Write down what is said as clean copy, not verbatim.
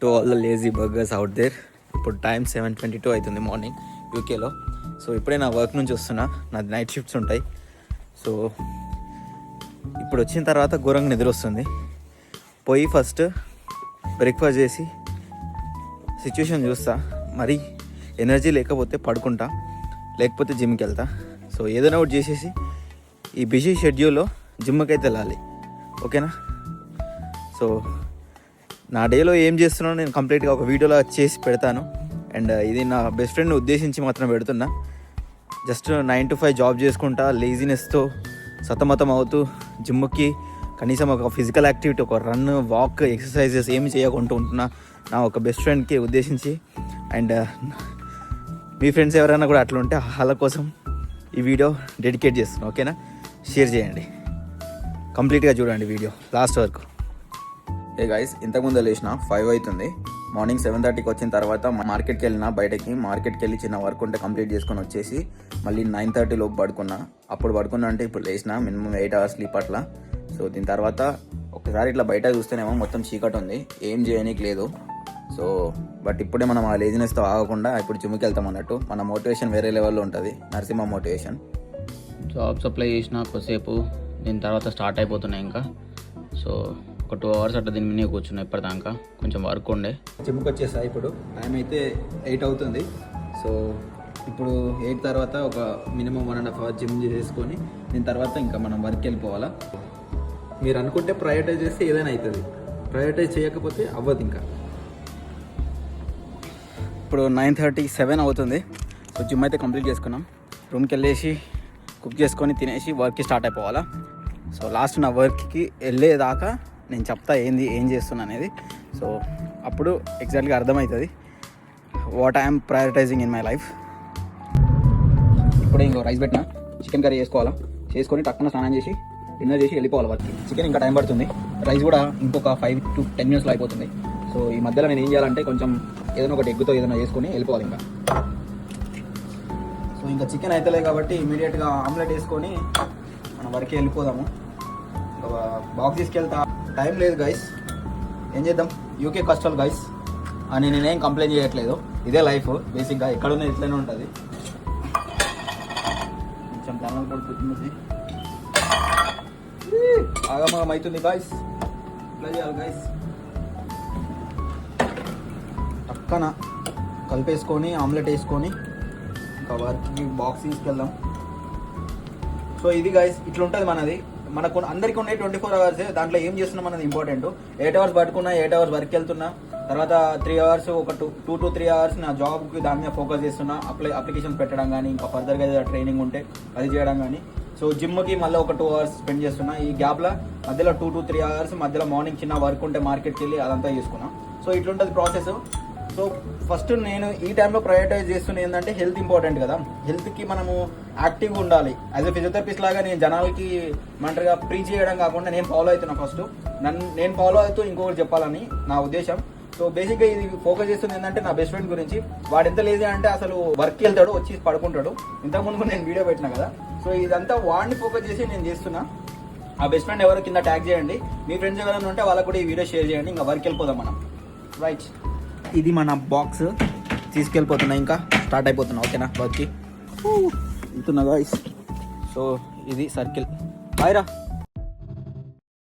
To all the lazy burgers out there. ఇప్పుడు time 7:22 అవుతుంది morning యూకేలో. సో ఇప్పుడే నా వర్క్ నుంచి వస్తున్నా, నాది నైట్ షిఫ్ట్స్ ఉంటాయి. సో ఇప్పుడు వచ్చిన తర్వాత ఘోరంగా నిద్ర వస్తుంది. పోయి ఫస్ట్ బ్రేక్ఫాస్ట్ చేసి సిచ్యువేషన్ చూస్తా, మరి ఎనర్జీ లేకపోతే పడుకుంటా, లేకపోతే జిమ్కి వెళ్తా. సో ఏదైనా ఒకటి చేసేసి ఈ బిజీ షెడ్యూల్లో జిమ్కి అయితే వెళ్ళాలి, ఓకేనా? సో నా డేలో ఏం చేస్తున్నానో నేను కంప్లీట్గా ఒక వీడియోలో చేసి పెడతాను. అండ్ ఇది నా బెస్ట్ ఫ్రెండ్ని ఉద్దేశించి మాత్రం పెడుతున్నా. జస్ట్ 9 to 5 జాబ్ చేసుకుంటా లేజినెస్తో సతమతం అవుతూ జిమ్కి కనీసం ఒక ఫిజికల్ యాక్టివిటీ, ఒక రన్, వాక్, ఎక్సర్సైజెస్ ఏమి చేయకుండా ఉంటున్నా నా ఒక బెస్ట్ ఫ్రెండ్కి ఉద్దేశించి. అండ్ మీ ఫ్రెండ్స్ ఎవరైనా కూడా అట్లా ఉంటే వాళ్ళ కోసం ఈ వీడియో డెడికేట్ చేస్తున్నా, ఓకేనా? షేర్ చేయండి, కంప్లీట్గా చూడండి వీడియో లాస్ట్ వరకు. ఏ గైస్, ఇంతకుముందు లేచిన 5 అవుతుంది. మార్నింగ్ 7:30కి వచ్చిన తర్వాత మార్కెట్కి వెళ్ళిన, బయటకి మార్కెట్కి వెళ్ళి చిన్న వర్క్ ఉంటే కంప్లీట్ చేసుకొని వచ్చేసి మళ్ళీ 9:30 లోపు పడుకున్నా. అప్పుడు పడుకున్నా అంటే ఇప్పుడు లేచిన మినిమం 8 hours స్లీప్ అట్లా. సో దీని తర్వాత ఒకసారి ఇట్లా బయట చూస్తేనేమో మొత్తం చీకటి ఉంది, ఏం చేయనీకి లేదు. సో బట్ ఇప్పుడే మనం ఆ లేజినెస్తో ఆగకుండా ఇప్పుడు జిమ్కి వెళ్తాం అన్నట్టు. మన మోటివేషన్ వేరే లెవెల్లో ఉంటుంది, నరసింహ మోటివేషన్. జాబ్ అప్లై చేసిన కొద్దిసేపు, దీని తర్వాత స్టార్ట్ అయిపోతున్నాయి ఇంకా. సో ఒక 2 hours అట్లా దీని మీద కూర్చున్నా ఇప్పటిదాకా, కొంచెం వర్క్ ఉండే. జిమ్కి వచ్చేసా. ఇప్పుడు టైం అయితే 8 అవుతుంది. సో ఇప్పుడు 8 తర్వాత ఒక మినిమం 1.5 hours జిమ్ చేసుకొని దీని తర్వాత ఇంకా మనం వర్క్ వెళ్ళిపోవాలా. మీరు అనుకుంటే ప్రయారిటైజ్ చేస్తే ఏదైనా అవుతుంది, ప్రయారిటైజ్ చేయకపోతే అవ్వదు. ఇంకా ఇప్పుడు 9:37 అవుతుంది. సో జిమ్ అయితే కంప్లీట్ చేసుకున్నాం. రూమ్కి వెళ్ళేసి కుక్ చేసుకొని తినేసి వర్క్కి స్టార్ట్ అయిపోవాలా. సో లాస్ట్ నా వర్క్కి వెళ్ళేదాకా నేను చెప్తా ఏం చేస్తున్నా అనేది. సో అప్పుడు ఎగ్జాక్ట్గా అర్థమవుతుంది what I'm prioritising in my life. ఇప్పుడే ఇంకో రైస్ పెట్టినా, చికెన్ కర్రీ చేసుకోవాలా. చేసుకొని టక్కున స్నానం చేసి డిన్నర్ చేసి వెళ్ళిపోవాలి వర్క్కి. చికెన్ ఇంకా టైం పడుతుంది, రైస్ కూడా ఇంకొక 5 to 10 minutesలో అయిపోతుంది. సో ఈ మధ్యలో నేను ఏం చేయాలంటే కొంచెం ఏదైనా ఒకటి ఎగ్గుతో ఏదైనా చేసుకొని వెళ్ళిపోవాలి ఇంకా. సో ఇంకా చికెన్ అవుతలే కాబట్టి ఇమీడియట్గా ఆమ్లెట్ వేసుకొని మన వర్క్కి వెళ్ళిపోదాము. ఇంకా బాక్స్ తీసుకెళ్తా, టైం లేదు గైస్, ఏం చేద్దాం, యూకే కష్టాలు గైస్ అని నేనేం కంప్లైంట్ చేయట్లేదు. ఇదే లైఫ్ బేసిక్గా, ఎక్కడున్నా ఇట్లనే ఉంటుంది. కొంచెం దానిలో కూడా పుట్టింది, ఆగమగం అవుతుంది గాయస్. ఇట్లా చేయాలి గాయస్, పక్కన కలిపేసుకొని ఆమ్లెట్ వేసుకొని ఇంకా వర్క్కి బాక్స్ తీసుకెళ్దాం. సో ఇది గాయస్ ఇట్లా ఉంటుంది మనది. మనకు అందరికీ ఉన్నాయి 24 hours. దాంట్లో ఏం చేస్తున్నాం అన్నది ఇంపార్టెంట్. 8 hours పడుకున్నా, 8 hours వర్క్ వెళ్తున్నా, తర్వాత 3 hours, ఒక 2 to 3 hours నా జాబ్కి దాని మీద ఫోకస్ చేస్తున్నా. అప్లికేషన్ పెట్టడం కానీ, ఇంకా ఫర్దర్గా ఏదైనా ట్రైనింగ్ ఉంటే అది చేయడం కానీ. సో జిమ్కి మళ్ళీ ఒక 2 hours స్పెండ్ చేస్తున్నా. ఈ గ్యాప్లో మధ్యలో 2 to 3 hours మధ్యలో మార్నింగ్ చిన్న వర్క్ ఉంటే మార్కెట్కి వెళ్ళి అదంతా చేసుకున్నా. సో ఇట్లుంటుంది ప్రాసెస్. సో ఫస్ట్ నేను ఈ టైంలో ప్రయారిటైజ్ చేస్తున్నా ఏంటంటే హెల్త్ ఇంపార్టెంట్ కదా. హెల్త్కి మనము యాక్టివ్గా ఉండాలి. యాజ్ ఎ ఫిజియోథెరపిస్ట్ లాగా నేను జనాలకి మంటగా ప్రీచ్ చేయడం కాకుండా నేను ఫాలో అవుతున్నా. ఫస్ట్ నేను ఫాలో అవుతూ ఇంకొకటి చెప్పాలని నా ఉద్దేశం. సో బేసిక్గా ఇది ఫోకస్ చేస్తుంది ఏంటంటే నా బెస్ట్ ఫ్రెండ్ గురించి. వాడు ఎంత లేజీ అంటే అసలు వర్క్కి వెళ్తాడు, వచ్చి పడుకుంటాడు. ఇంతకుముందు నేను వీడియో పెట్టినా కదా. సో ఇదంతా వాడిని ఫోకస్ చేసి నేను చేస్తున్నా. ఆ బెస్ట్ ఫ్రెండ్ ఎవరో కింద ట్యాగ్ చేయండి. మీ ఫ్రెండ్స్ ఎవరైనా ఉంటే వాళ్ళకు కూడా ఈ వీడియో షేర్ చేయండి. ఇంకా వర్క్ వెళ్ళిపోదాం మనం. రైట్, ఇది మన బాక్స్ తీసుకెళ్ళిపోతున్నా, ఇంకా స్టార్ట్ అయిపోతున్నా, ఓకేనా? వర్క్కి వెళ్తున్నా గాయ్స్. సో ఇది సర్కిల్. బాయ్ రా.